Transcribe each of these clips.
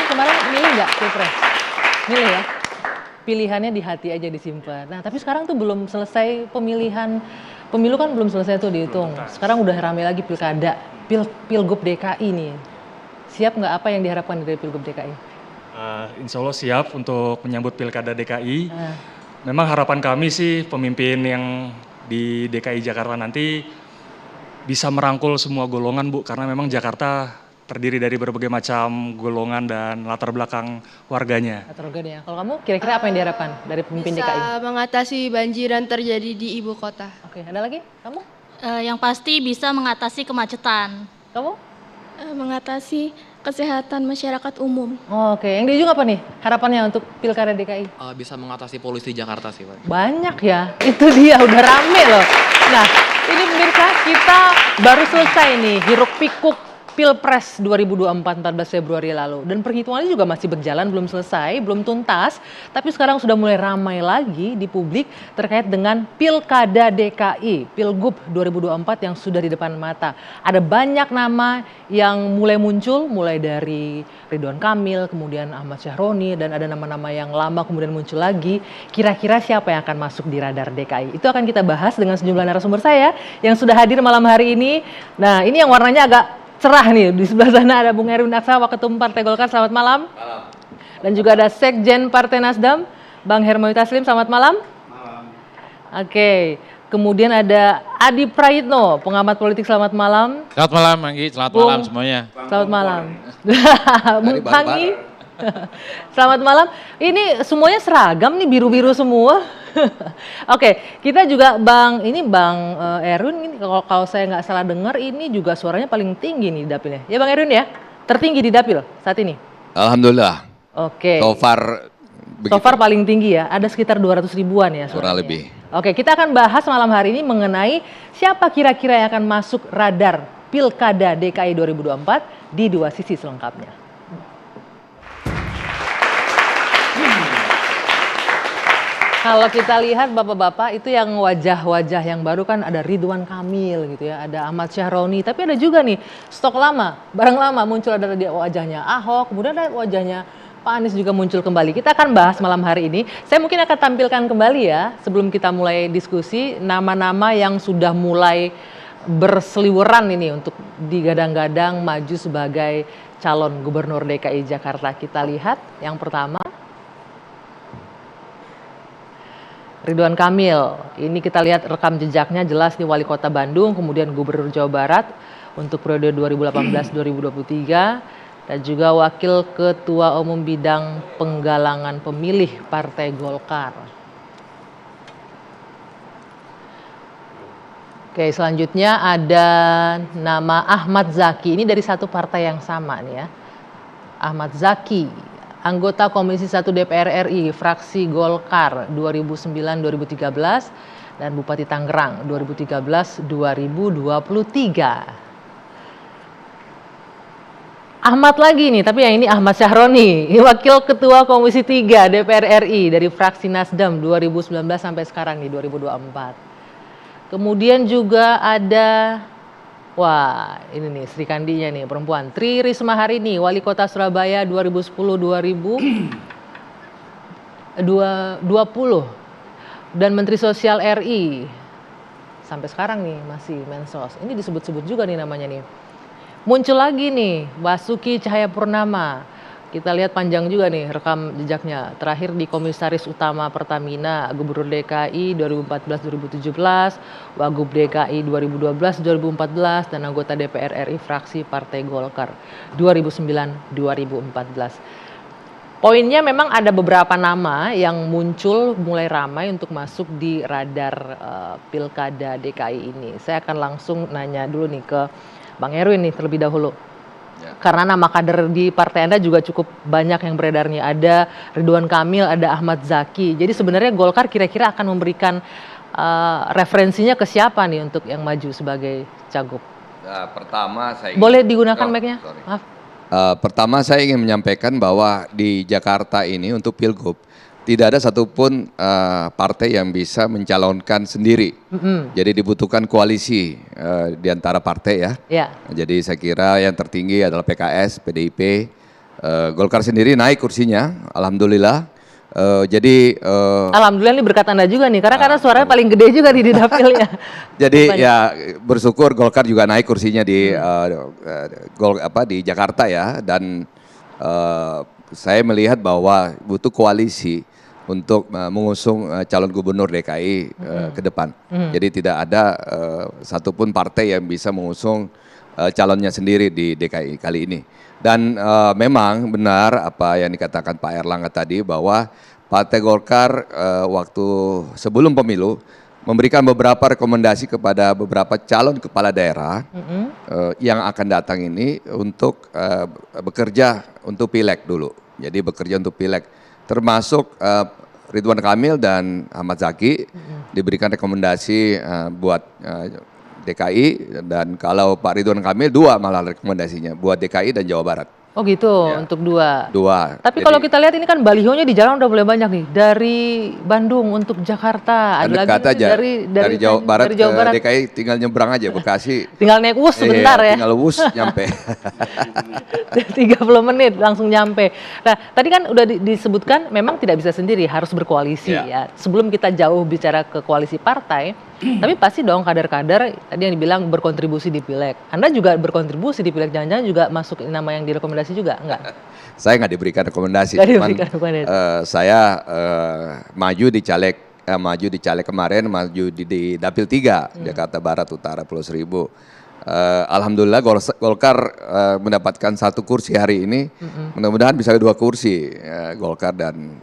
kemarin milih nggak Pilpres? Milih ya? Pilihannya di hati aja disimpan. Nah tapi sekarang tuh belum selesai pemilihan, pemilu kan belum selesai tuh dihitung. Sekarang udah ramai lagi pilkada, Pilgub DKI nih. Siap nggak apa yang diharapkan dari Pilgub DKI? Insya Allah siap untuk menyambut Pilkada DKI. Memang harapan kami sih pemimpin yang di DKI Jakarta nanti bisa merangkul semua golongan Bu, karena memang Jakarta terdiri dari berbagai macam golongan dan latar belakang warganya. Kalau kamu kira-kira apa yang diharapkan dari pemimpin DKI? Bisa mengatasi banjir yang terjadi di ibu kota. Oke, ada lagi? Kamu? Yang pasti bisa mengatasi kemacetan. Kamu? Mengatasi kesehatan masyarakat umum. Oke, yang di ujung apa nih harapannya untuk Pilkada DKI? Bisa mengatasi polusi Jakarta sih Pak. Banyak ya, itu dia udah rame loh. Nah, ini pemirsa kita baru selesai nih hiruk pikuk Pilpres 2024 14 Februari lalu. Dan perhitungannya juga masih berjalan, belum selesai, belum tuntas. Tapi sekarang sudah mulai ramai lagi di publik terkait dengan Pilkada DKI, Pilgub 2024 yang sudah di depan mata. Ada banyak nama yang mulai muncul, mulai dari Ridwan Kamil, kemudian Ahmad Syahroni, dan ada nama-nama yang lama kemudian muncul lagi. Kira-kira siapa yang akan masuk di radar DKI? Itu akan kita bahas dengan sejumlah narasumber saya yang sudah hadir malam hari ini. Nah, ini yang warnanya agak cerah nih, di sebelah sana ada Bung Erwin Aksa, Waketum Partai Golkar, selamat malam. Malam. Dan juga ada Sekjen Partai Nasdem, Bang Hermawi Taslim, selamat malam. Malam. Oke, kemudian ada Adi Prayitno, pengamat politik, selamat malam. Selamat malam, Anggi, selamat malam semuanya. Selamat malam. Bung Panggi, selamat malam. Ini semuanya seragam nih, biru-biru semua. Oke, kita juga Bang Erwin ini kalau saya nggak salah dengar ini juga suaranya paling tinggi nih di dapilnya. Ya Bang Erwin ya, tertinggi di dapil saat ini. Alhamdulillah. Oke. So far paling tinggi ya, ada sekitar 200 ribuan ya. Kurang lebih. Oke, kita akan bahas malam hari ini mengenai siapa kira-kira yang akan masuk radar Pilkada DKI 2024 di dua sisi selengkapnya. Kalau kita lihat bapak-bapak itu yang wajah-wajah yang baru kan ada Ridwan Kamil gitu ya, ada Ahmad Syahroni, tapi ada juga nih stok lama, barang lama muncul, ada wajahnya Ahok, kemudian ada wajahnya Pak Anies juga muncul kembali. Kita akan bahas malam hari ini. Saya mungkin akan tampilkan kembali ya sebelum kita mulai diskusi nama-nama yang sudah mulai berseliweran ini untuk digadang-gadang maju sebagai calon gubernur DKI Jakarta. Kita lihat yang pertama. Ridwan Kamil, ini kita lihat rekam jejaknya jelas di Wali Kota Bandung, kemudian Gubernur Jawa Barat untuk periode 2018-2023 dan juga Wakil Ketua Umum Bidang Penggalangan Pemilih Partai Golkar. Oke, selanjutnya ada nama Ahmad Zaki, ini dari satu partai yang sama nih ya. Ahmad Zaki, anggota Komisi 1 DPR RI, fraksi Golkar 2009-2013 dan Bupati Tangerang 2013-2023. Ahmad lagi nih, tapi yang ini Ahmad Syahroni, Wakil Ketua Komisi 3 DPR RI dari fraksi Nasdem 2019 sampai sekarang nih 2024. Kemudian juga ada wah, ini nih Sri Kandinya nih, perempuan. Tri Risma Harini, Wali Kota Surabaya 2010-2020 dan Menteri Sosial RI. Sampai sekarang nih masih Mensos. Ini disebut-sebut juga nih namanya nih. Muncul lagi nih Basuki Cahayapurnama. Kita lihat panjang juga nih rekam jejaknya. Terakhir di Komisaris Utama Pertamina, Gubernur DKI 2014-2017, Wagub DKI 2012-2014, dan anggota DPR RI fraksi Partai Golkar 2009-2014. Poinnya memang ada beberapa nama yang muncul mulai ramai untuk masuk di radar Pilkada DKI ini. Saya akan langsung nanya dulu nih ke Bang Erwin nih terlebih dahulu. Ya. Karena nama kader di partai Anda juga cukup banyak yang beredarnya. Ada Ridwan Kamil, ada Ahmad Zaki. Jadi sebenarnya Golkar kira-kira akan memberikan referensinya ke siapa nih untuk yang maju sebagai cagup? Pertama saya boleh digunakan mic-nya? Maaf. Pertama saya ingin menyampaikan bahwa di Jakarta ini untuk Pilgub tidak ada satupun partai yang bisa mencalonkan sendiri. Jadi dibutuhkan koalisi di antara partai ya. Jadi saya kira yang tertinggi adalah PKS, PDIP, Golkar sendiri naik kursinya, alhamdulillah. Jadi Alhamdulillah ini berkat Anda juga nih, karena suaranya paling gede juga di dapilnya. jadi ya bersyukur Golkar juga naik kursinya di di Jakarta ya, dan saya melihat bahwa butuh koalisi untuk mengusung calon gubernur DKI ke depan. Jadi tidak ada satupun partai yang bisa mengusung calonnya sendiri di DKI kali ini. Dan memang benar apa yang dikatakan Pak Erlangga tadi, bahwa Partai Golkar waktu sebelum pemilu memberikan beberapa rekomendasi kepada beberapa calon kepala daerah yang akan datang ini untuk bekerja untuk pileg dulu. Jadi bekerja untuk pileg, termasuk Ridwan Kamil dan Ahmad Zaki diberikan rekomendasi buat DKI, dan kalau Pak Ridwan Kamil 2 malah rekomendasinya buat DKI dan Jawa Barat. Oh gitu, untuk 2. 2. Tapi kalau kita lihat ini kan balihonya di jalan udah mulai banyak nih, dari Bandung untuk Jakarta, ada lagi dekat aja. dari Jawa Barat dari Jawa Barat ke DKI tinggal nyebrang aja Bekasi. tinggal naik bus sebentar ya. Tinggal bus nyampe. 30 menit langsung nyampe. Nah, tadi kan udah disebutkan memang tidak bisa sendiri, harus berkoalisi ya. Sebelum kita jauh bicara ke koalisi partai, tapi pasti dong kader-kader tadi yang dibilang berkontribusi di pileg. Anda juga berkontribusi di pileg, jangan-jangan juga masuk nama yang direkomendasi juga, enggak? Saya nggak diberikan rekomendasi, saya maju di caleg kemarin, maju di Dapil 3 Jakarta Barat Utara Pulau Seribu. Alhamdulillah Golkar mendapatkan 1 kursi hari ini, mudah-mudahan bisa 2 kursi Golkar, dan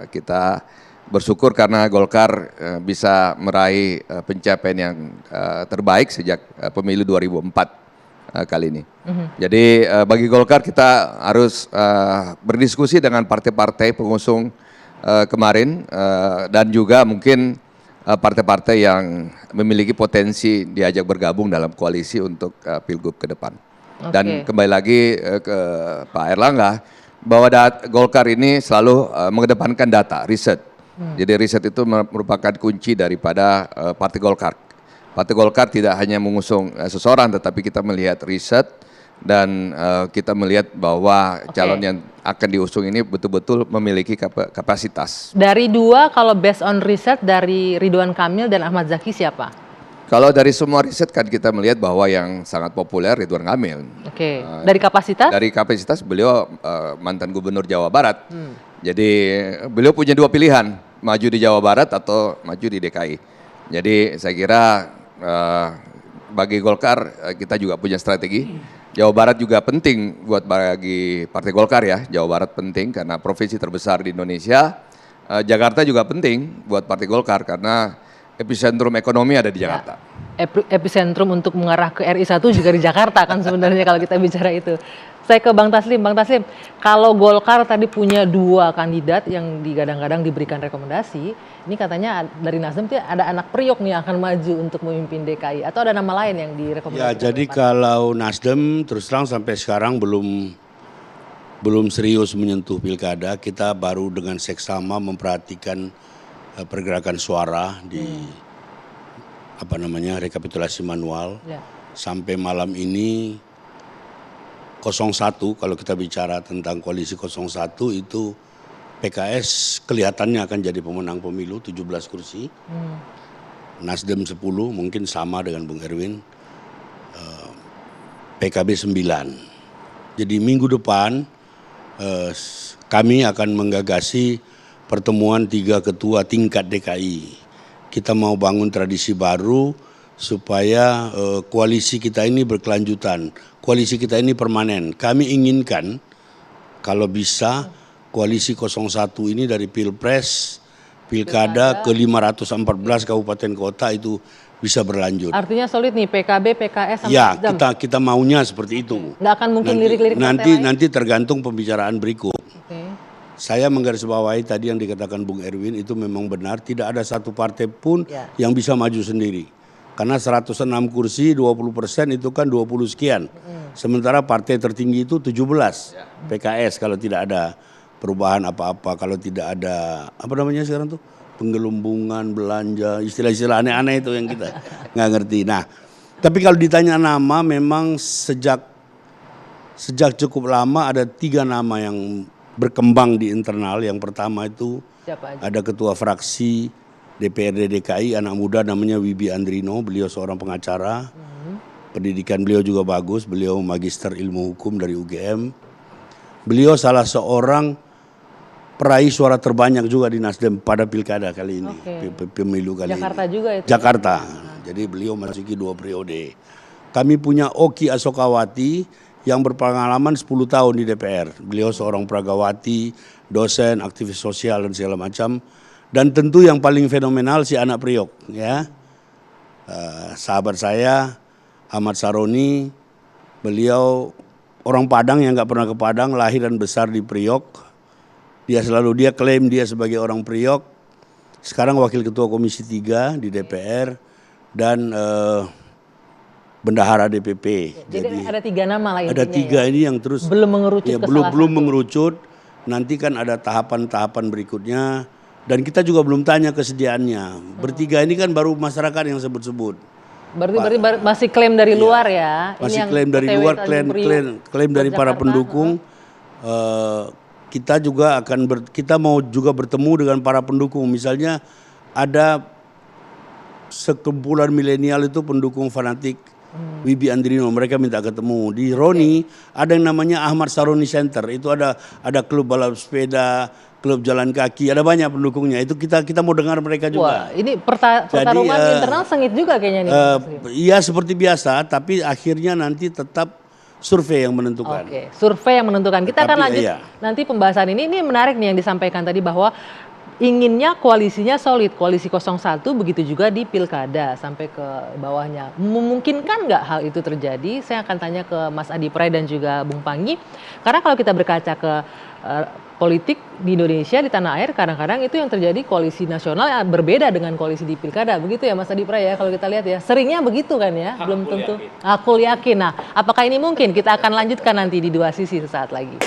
kita bersyukur karena Golkar bisa meraih pencapaian yang terbaik sejak pemilu 2004 kali ini. Jadi bagi Golkar kita harus berdiskusi dengan partai-partai pengusung kemarin, dan juga mungkin partai-partai yang memiliki potensi diajak bergabung dalam koalisi untuk Pilgub ke depan. Dan kembali lagi ke Pak Erlangga, bahwa Golkar ini selalu mengedepankan data, riset. Jadi riset itu merupakan kunci daripada Partai Golkar. Partai Golkar tidak hanya mengusung seseorang, tetapi kita melihat riset, dan kita melihat bahwa calon yang akan diusung ini betul-betul memiliki kapasitas. Dari 2, kalau based on riset dari Ridwan Kamil dan Ahmad Zaki siapa? Kalau dari semua riset kan kita melihat bahwa yang sangat populer Ridwan Kamil. Dari kapasitas? Dari kapasitas beliau mantan gubernur Jawa Barat. Jadi beliau punya 2 pilihan, maju di Jawa Barat atau maju di DKI. Jadi saya kira bagi Golkar kita juga punya strategi. Jawa Barat juga penting buat bagi Partai Golkar ya. Jawa Barat penting karena provinsi terbesar di Indonesia. Jakarta juga penting buat Partai Golkar karena epicentrum ekonomi ada di Jakarta. Epicentrum untuk mengarah ke RI 1 juga di Jakarta kan sebenarnya kalau kita bicara itu. Saya ke Bang Taslim. Bang Taslim, kalau Golkar tadi punya 2 kandidat yang digadang-gadang diberikan rekomendasi, ini katanya dari Nasdem ada anak Priok nih yang akan maju untuk memimpin DKI, atau ada nama lain yang direkomendasikan? Ya, jadi kalau Nasdem terus terang sampai sekarang belum serius menyentuh pilkada. Kita baru dengan seksama memperhatikan pergerakan suara di rekapitulasi manual. Sampai malam ini 01, kalau kita bicara tentang koalisi 01 itu PKS kelihatannya akan jadi pemenang pemilu 17 kursi. Nasdem 10 mungkin sama dengan Bung Erwin. PKB 9. Jadi minggu depan kami akan menggagasi pertemuan 3 ketua tingkat DKI. Kita mau bangun tradisi baru supaya koalisi kita ini berkelanjutan. Koalisi kita ini permanen. Kami inginkan kalau bisa koalisi 01 ini dari Pilpres, Pilkada ke 514 kabupaten kota itu bisa berlanjut. Artinya solid nih PKB, PKS sama ya, Nasdem. kita maunya seperti itu. Nggak akan mungkin lirik-lirik nanti tergantung pembicaraan berikut. Saya menggarisbawahi tadi yang dikatakan Bung Erwin itu memang benar, tidak ada satu partai pun yang bisa maju sendiri. Karena 106 kursi, 20% itu kan 20 sekian. Sementara partai tertinggi itu 17, PKS kalau tidak ada perubahan apa-apa, kalau tidak ada, apa namanya sekarang tuh, penggelumbungan, belanja, istilah-istilah aneh-aneh itu yang kita nggak ngerti. Nah, tapi kalau ditanya nama memang sejak sejak cukup lama ada 3 nama yang berkembang di internal. Yang pertama itu Siapa aja? ada ketua fraksi DPRD DKI anak muda namanya Wibi Andrino, beliau seorang pengacara. Pendidikan beliau juga bagus, beliau magister ilmu hukum dari UGM. Beliau salah seorang peraih suara terbanyak juga di Nasdem pada pilkada kali ini, pemilu kali Jakarta ini. juga itu? Jakarta. Jadi beliau masuki 2 periode. Kami punya Oki Asokawati yang berpengalaman 10 tahun di DPR. Beliau seorang pragawati, dosen, aktivis sosial dan segala macam. Dan tentu yang paling fenomenal si anak Priok, ya. Sahabat saya Ahmad Saroni, beliau orang Padang yang nggak pernah ke Padang, lahir dan besar di Priok. Dia klaim dia sebagai orang Priok. Sekarang wakil ketua Komisi 3 di DPR dan bendahara DPP. Jadi ada 3 nama lah intinya. Ada 3 ini yang terus belum mengerucut ya, ke belum salah satu. mengerucut. Nanti kan ada tahapan-tahapan berikutnya. Dan kita juga belum tanya kesediaannya. Bertiga ini kan baru masyarakat yang sebut-sebut. Berarti masih klaim dari luar ya? Masih Ini klaim dari OTW luar, Tanjung Priok, klaim dari para Jakarta. pendukung. Kita juga kita mau juga bertemu dengan para pendukung. Misalnya ada sekumpulan milenial itu pendukung fanatik Wibi Andrino, mereka minta ketemu. Di Roni ada yang namanya Ahmad Saroni Center. Itu ada klub balap sepeda, klub jalan kaki, ada banyak pendukungnya. Itu kita mau dengar mereka juga. Wah, ini pertarungan internal sengit juga kayaknya nih. Iya seperti biasa, tapi akhirnya nanti tetap survei yang menentukan. Oke, survei yang menentukan. Kita akan lanjut iya. nanti pembahasan ini. Ini menarik nih yang disampaikan tadi bahwa inginnya koalisinya solid, koalisi 01 begitu juga di pilkada sampai ke bawahnya. Memungkinkan nggak hal itu terjadi? Saya akan tanya ke Mas Adi Pray dan juga Bung Panggi. Karena kalau kita berkaca ke politik di Indonesia, di tanah air, kadang-kadang itu yang terjadi koalisi nasional yang berbeda dengan koalisi di pilkada. Begitu ya Mas Adi Pray ya, kalau kita lihat ya. Seringnya begitu kan ya, belum tentu. Aku yakin. Nah, apakah ini mungkin? Kita akan lanjutkan nanti di 2 sisi sesaat lagi.